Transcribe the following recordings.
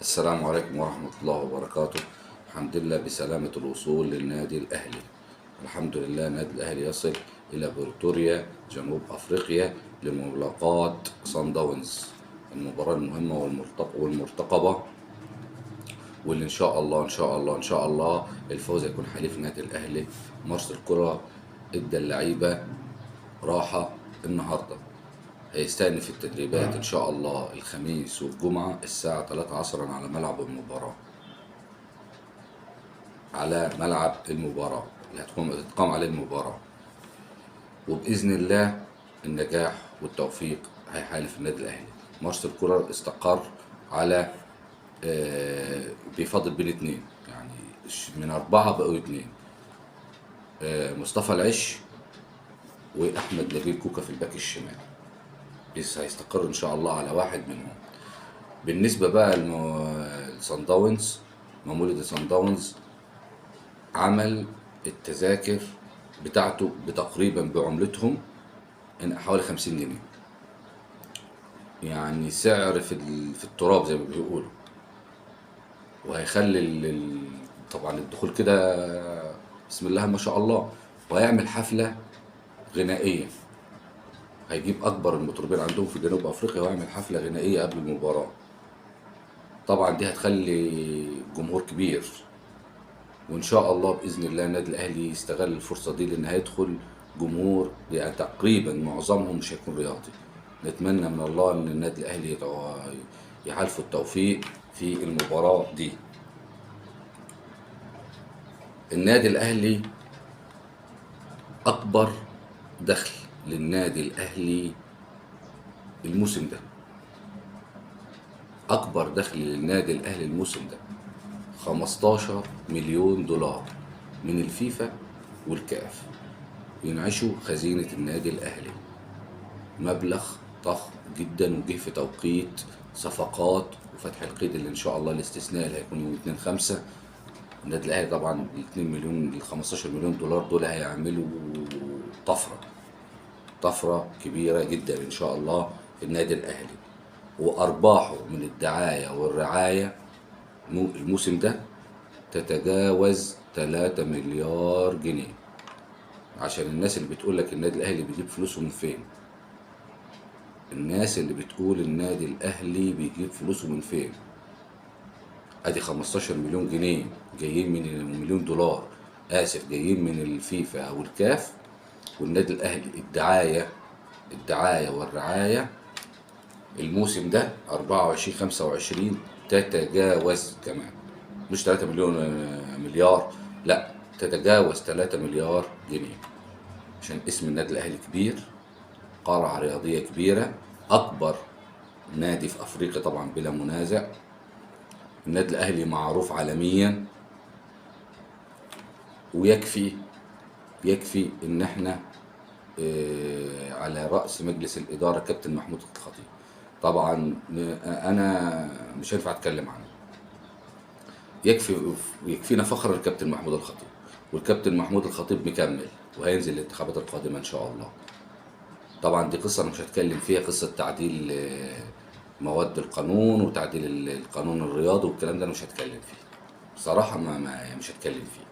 السلام عليكم ورحمة الله وبركاته. الحمد لله بسلامة الوصول للنادي الأهلي. الحمد لله النادي الأهلي يصل إلى بريتوريا جنوب أفريقيا لملاقاة صن داونز، المباراة المهمة والمرتقبة، واللي إن شاء الله الفوز هيكون حليف النادي الأهلي. مارس الكرة ادى اللعيبة راحة النهاردة، هيستأنف التدريبات إن شاء الله الخميس والجمعة الساعة 3 عصرا على ملعب المباراة، اللي هتقام عليه المباراة. وبإذن الله النجاح والتوفيق هيحالف النادي الأهلي. مارس الكولر استقر على بيفاضل بين اتنين، يعني من أربعة بقوا اتنين، مصطفى العش وأحمد نبيل كوكا في الباك الشمال. بس هيستقر إن شاء الله على واحد منهم. بالنسبة بقى لصن داونز، مولد صن داونز عمل التذاكر بتاعته تقريبا بعملتهم إن حوالي 50 جنيه، يعني سعر في التراب زي ما بيقولوا. وهيخلي طبعا الدخول كده بسم الله ما شاء الله. وهيعمل حفلة غنائية، هيجيب أكبر المطربين عندهم في جنوب أفريقيا ويعمل حفلة غنائية قبل المباراة. طبعا دي هتخلي جمهور كبير، وإن شاء الله بإذن الله النادي الأهلي يستغل الفرصة دي لأن هيدخل جمهور يعني تقريبا معظمهم مش هيكون رياضي. نتمنى من الله إن النادي الأهلي يحالفه التوفيق في المباراة دي. النادي الأهلي أكبر دخل للنادي الأهلي الموسم ده، أكبر دخل للنادي الأهلي الموسم ده 15 مليون دولار من الفيفا والكاف ينعشوا خزينة النادي الأهلي. مبلغ ضخم جدا، وجه في توقيت صفقات وفتح القيد اللي إن شاء الله الاستثناء اللي هيكون يوم 2/5. النادي الأهلي طبعا ال 2 مليون ال 15 مليون دولار دول هيعملوا طفرة كبيرة جدا إن شاء الله في النادي الأهلي. وأرباحه من الدعاية والرعاية الموسم ده تتجاوز 3 مليار جنيه. عشان الناس اللي بتقول لك النادي الأهلي بيجيب فلوسه من فين، الناس اللي بتقول النادي الأهلي بيجيب فلوسه من فين، ادي 15 مليون جنيه جايين من مليون دولار، آسف جايين من الفيفا أو الكاف. والنادي الأهلي الدعاية والرعاية الموسم ده 24-25 تتجاوز كمان، مش 3 مليار، لا تتجاوز 3 مليار جنيه. عشان اسم النادي الأهلي كبير، قارة رياضية كبيرة، أكبر نادي في أفريقيا طبعا بلا منازع. النادي الأهلي معروف عالميا، ويكفي إن احنا على رأس مجلس الإدارة كابتن محمود الخطيب. طبعا أنا مش هينفع أتكلم عنه، يكفينا فخر الكابتن محمود الخطيب. والكابتن محمود الخطيب مكمل وهينزل الانتخابات القادمة إن شاء الله. طبعا دي قصة أنا مش هتكلم فيها، قصة تعديل مواد القانون وتعديل القانون الرياضي والكلام ده أنا مش هتكلم فيه بصراحة، مش هتكلم فيه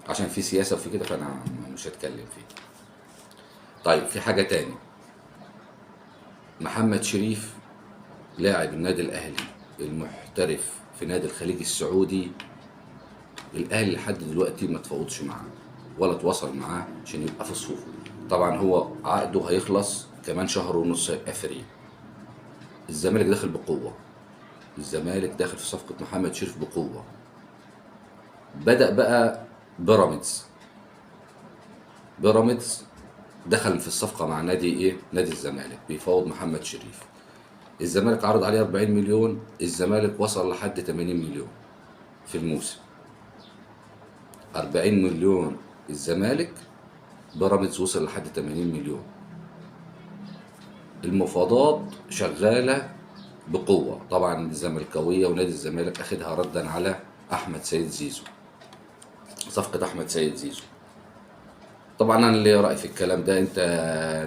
عشان في سياسة وفي كده، فأنا مش هتكلم فيه. طيب في حاجة تاني، محمد شريف لاعب النادي الأهلي المحترف في نادي الخليج السعودي، الأهلي لحد دلوقتي ما تفاوضش معاه ولا تواصل معاه عشان يبقى في صفوفه. طبعا هو عقده هيخلص كمان شهر ونص، هيبقى فري. الزمالك داخل بقوة، الزمالك داخل في صفقة محمد شريف بقوة. بدأ بقى بيراميدز دخل في الصفقة مع نادي الزمالك بيفاوض محمد شريف. الزمالك عرض عليه 40 مليون، الزمالك وصل لحد 80 مليون في الموسم. 40 مليون الزمالك، بيراميدز وصل لحد 80 مليون. المفاوضات شغالة بقوة طبعا، الزملكاوية ونادي الزمالك أخدها ردا على أحمد سيد زيزو، صفقة أحمد سيد زيزو. طبعا انا ليا راي في الكلام ده. انت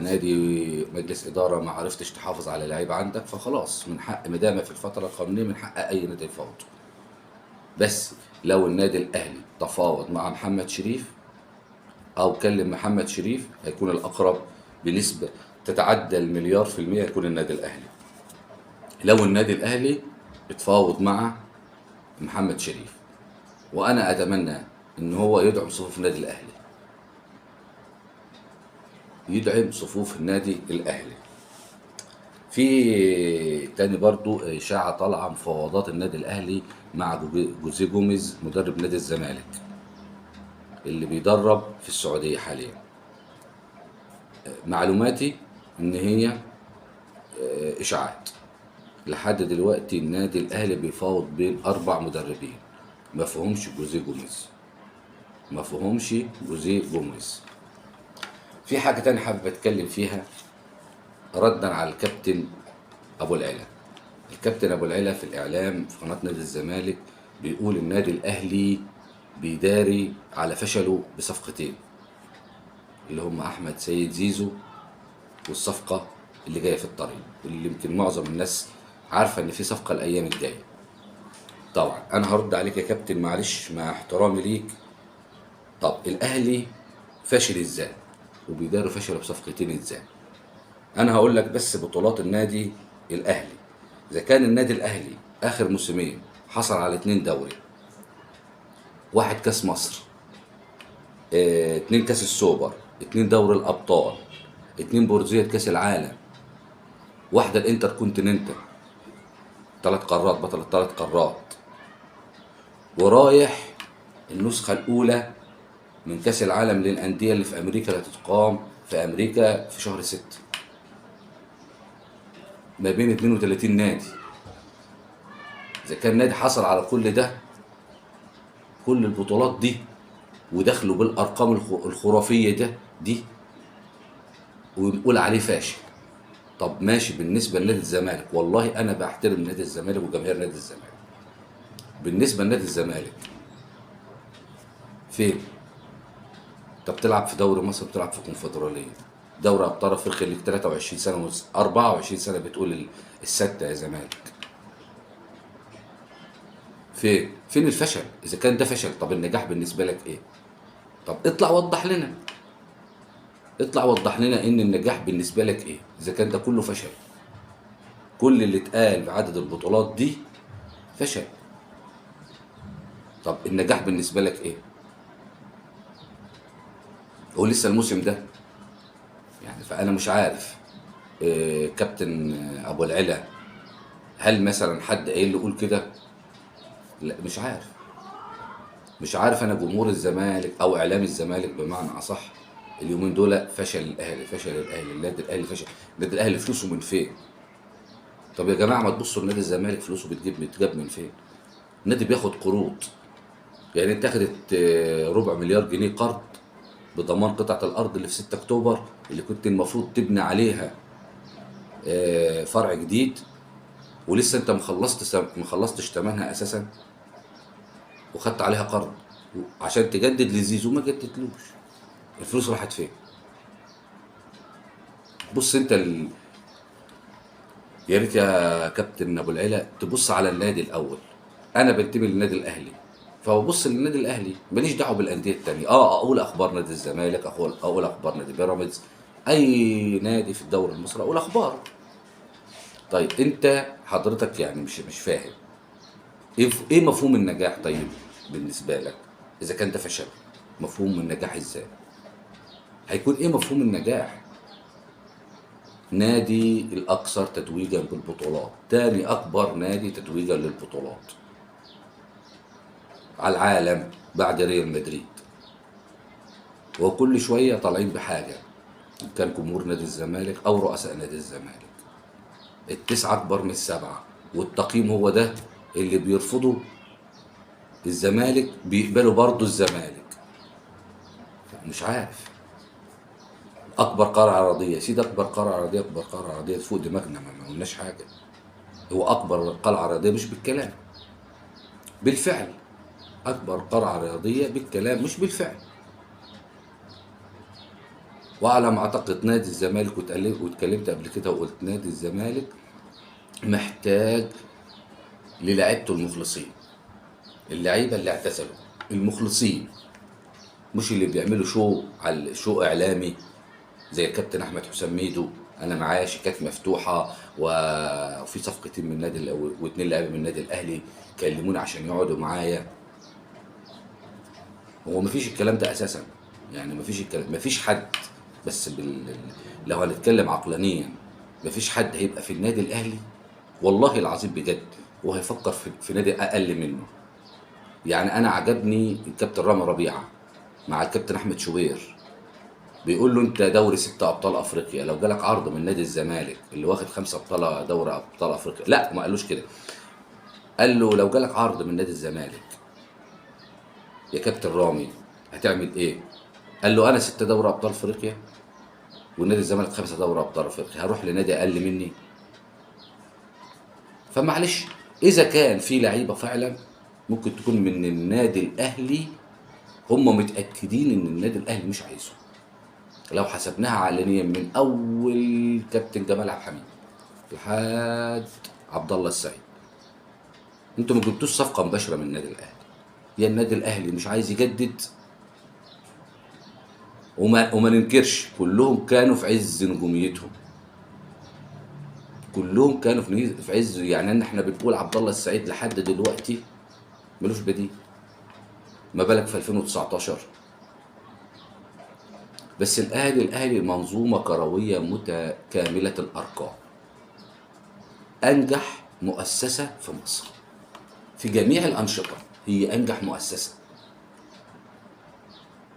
نادي مجلس اداره ما عرفتش تحافظ على لعيبه عندك، فخلاص من حق مدامه في الفتره القانونيه من حق اي نادي يفاوض. بس لو النادي الاهلي تفاوض مع محمد شريف او كلم محمد شريف هيكون الاقرب بنسبه تتعدى المليار في المية، هيكون النادي الاهلي. لو النادي الاهلي اتفاوض مع محمد شريف، وانا اتمنى ان هو يدعم صفوف النادي الاهلي، يدعم صفوف النادي الاهلي. في تاني برضو اشاعه طالعه مفاوضات النادي الاهلي مع جوزيه جوميز مدرب نادي الزمالك اللي بيدرب في السعوديه حاليا. معلوماتي ان هي اشاعات. لحد دلوقتي النادي الاهلي بيفاوض بين 4 مدربين، ما فيهمش جوزيه جوميز، ما فيهمش جوزيه جوميز. في حاجه تانية حابب اتكلم فيها ردا على الكابتن ابو العلا. الكابتن ابو العلا في الاعلام في قناه نادي الزمالك بيقول النادي الاهلي بيداري على فشله بصفقتين، اللي هم احمد سيد زيزو والصفقه اللي جايه في الطريق، اللي يمكن معظم الناس عارفه ان في صفقه الايام الجايه. طبعا انا هرد عليك يا كابتن معلش مع احترامي ليك. طب الاهلي فاشل ازاي وبيداروا فشله بصفقتين ازاي؟ انا هقول لك بس بطولات النادي الاهلي. اذا كان النادي الاهلي اخر موسمين حصل على 2 دوري، 1 كاس مصر، 2 كاس السوبر، 2 دوري الابطال، 2 برونزية كاس العالم، واحدة الانتر كونتيننتال، 3 قارات، بطل ال3 قارات، ورايح النسخة الأولى من كأس العالم للأندية اللي في أمريكا اللي هتتقام في أمريكا في شهر 6 ما بين 32 نادي. إذا كان نادي حصل على كل ده، كل البطولات دي، ودخلوا بالأرقام الخرافية دي ونقول عليه فاشل؟ طب ماشي بالنسبة لنادي الزمالك، والله أنا بحترم نادي الزمالك وجماهير نادي الزمالك. بالنسبة لنادي الزمالك فين؟ انت بتلعب في دوري مصر، بتلعب في كونفدرالية، دوري ابطال افريقيا اللي 23 سنة 24 سنة بتقول الستة يا زمالك. فين الفشل؟ اذا كان ده فشل، طب النجاح بالنسبة لك ايه؟ طب اطلع وضح لنا، اطلع وضح لنا ان النجاح بالنسبة لك ايه اذا كان ده كله فشل. كل اللي اتقال في عدد البطولات دي فشل. طب النجاح بالنسبة لك ايه؟ هو لسه الموسم ده يعني. فانا مش عارف كابتن ابو العلا، هل مثلا حد قايل له قول كده؟ لا مش عارف. مش عارف. انا جمهور الزمالك او اعلام الزمالك بمعنى اصح اليومين دول فشل الاهلي، فشل الاهلي، النادي الاهلي فشل. النادي الاهلي فلوسه من فين؟ طب يا جماعه ما تبصوا لنادي الزمالك فلوسه بتجاب من فين؟ النادي بياخد قروض. يعني انت اخدت 4 مليار جنيه قرض بضمان قطعه الارض اللي في 6 اكتوبر اللي كنت المفروض تبني عليها فرع جديد، ولسه انت مخلصتش ثمنها اساسا، وخدت عليها قرض عشان تجدد لزيزو ما جددتلوش. الفلوس راحت فين؟ بص انت يا ريت يا كابتن ابو العلا تبص على النادي الاول. انا بنتمي للنادي الاهلي، فببص للنادي الاهلي، ماليش دعوه بالانديه التانيه. اقول اخبار نادي الزمالك، اقول اخبار نادي بيراميدز، اي نادي في الدوري المصري اقول اخبار. طيب انت حضرتك يعني مش فاهم ايه مفهوم النجاح طيب بالنسبه لك؟ اذا كان ده فشل، مفهوم النجاح ازاي؟ هيكون ايه مفهوم النجاح؟ نادي الاكثر تتويجا بالبطولات، تاني اكبر نادي تتويجا للبطولات على العالم بعد ريال مدريد، وكل شويه طالعين بحاجه. كان جمهور نادي الزمالك او رؤساء نادي الزمالك ال9 اكبر من ال7، والتقييم هو ده اللي بيرفضوا الزمالك بيقبلوا برضه الزمالك. مش عارف. اكبر قاره عرضيه يا سيدي، اكبر قاره عرضيه، اكبر قاره عرضيه فوق دماغنا، ما قلناش حاجه. هو اكبر قلعه عرضيه مش بالكلام، بالفعل. اكبر قلعه رياضيه بالكلام مش بالفعل. وعلى ما اعتقد نادي الزمالك، واتكلمت قبل كده وقلت نادي الزمالك محتاج للاعيبته المخلصين، اللعيبه اللي اعتزلوا المخلصين، مش اللي بيعملوا شو على شو اعلامي زي الكابتن احمد حسام ميدو. انا معايا شيكات مفتوحه وفي صفقتين من النادي واتنين لاعيبه من النادي الاهلي كلموني عشان يقعدوا معايا. هو مفيش الكلام ده اساسا، يعني مفيش الكلام، مفيش حد. بس لو هنتكلم عقلانيا، مفيش حد هيبقى في النادي الاهلي والله العظيم بجد وهيفكر في نادي اقل منه. يعني انا عجبني الكابتن رامي ربيعه مع الكابتن احمد شوبير، بيقول له انت دوري 6 ابطال افريقيا، لو جالك عرض من نادي الزمالك اللي واخد 5 دوري ابطال افريقيا، لا ما قالوش كده، قال له لو جالك عرض من نادي الزمالك يا كابتن رامي هتعمل ايه؟ قال له انا 6 دوري ابطال افريقيا والنادي الزمالك 5 دوري ابطال افريقيا، هروح لنادي اقل مني؟ فمعلش، اذا كان في لعيبه فعلا ممكن تكون من النادي الاهلي هم متاكدين ان النادي الاهلي مش عايزه، لو حسبناها علنيا من اول كابتن جمال عبد الحميد لحد عبد الله السعيد، انتوا ما جبتوش صفقه مباشره من النادي الاهلي. يا النادي الاهلي مش عايز يجدد، وما ننكرش كلهم كانوا في عز نجوميتهم، كلهم كانوا في عز، يعني ان احنا بنقول عبد الله السعيد لحد دلوقتي ملوش بديل، ما بالك في 2019. بس الاهلي منظومه كرويه متكامله الارقام، انجح مؤسسه في مصر في جميع الانشطه، هي انجح مؤسسه.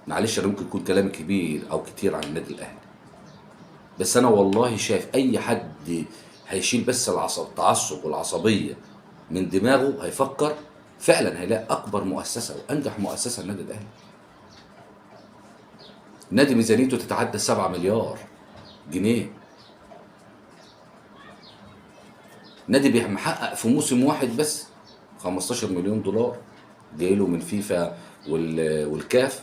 معلش انا ممكن يكون كلامي كبير او كتير عن النادي الاهلي، بس انا والله شايف اي حد هيشيل بس التعصب والعصبيه من دماغه هيفكر فعلا هيلاقي اكبر مؤسسه وانجح مؤسسه النادي الاهلي. نادي ميزانيته تتعدى 7 مليار جنيه، نادي محقق في موسم واحد بس 15 مليون دولار جايله من فيفا والكاف،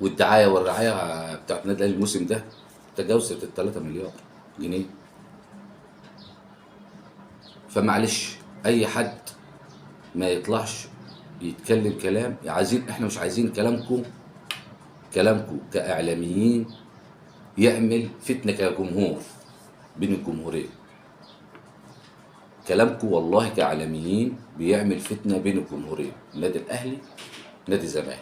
والدعايه والرعايه بتاعت النادي الاهلي الموسم ده تجاوزت ال 3 مليار جنيه. فمعلش اي حد ما يطلعش يتكلم كلام، عايزين احنا مش عايزين كلامكم كاعلاميين يعمل فتنه كجمهور بين الجمهورين. كلامكم والله كاعلاميين بيعمل فتنه بين الجمهورين، النادي الاهلي نادي الزمالك.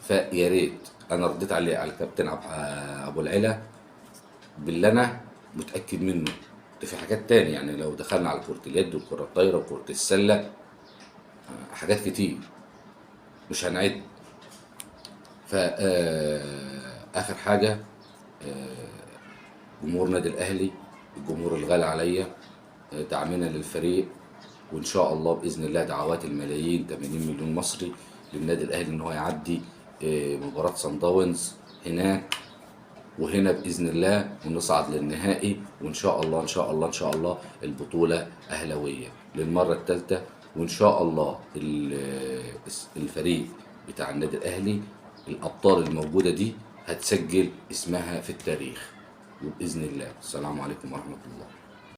فيا ريت، انا رديت على الكابتن ابو العلا باللي انا متاكد منه، ده في حاجات تاني، يعني لو دخلنا على كره اليد والكره الطايره وكره السله حاجات كتير مش هنعد. اخر حاجه، جمهور نادي الاهلي الجمهور الغالي عليا، دعمنا للفريق، وان شاء الله باذن الله دعوات الملايين 80 مليون مصري للنادي الاهلي ان هو يعدي مباراه صن داونز هناك وهنا باذن الله، ونصعد للنهائي، وان شاء الله ان شاء الله ان شاء الله البطوله اهلاويه للمره الثالثه، وان شاء الله الفريق بتاع النادي الاهلي الابطال الموجوده دي هتسجل اسمها في التاريخ، وباذن الله. السلام عليكم ورحمه الله.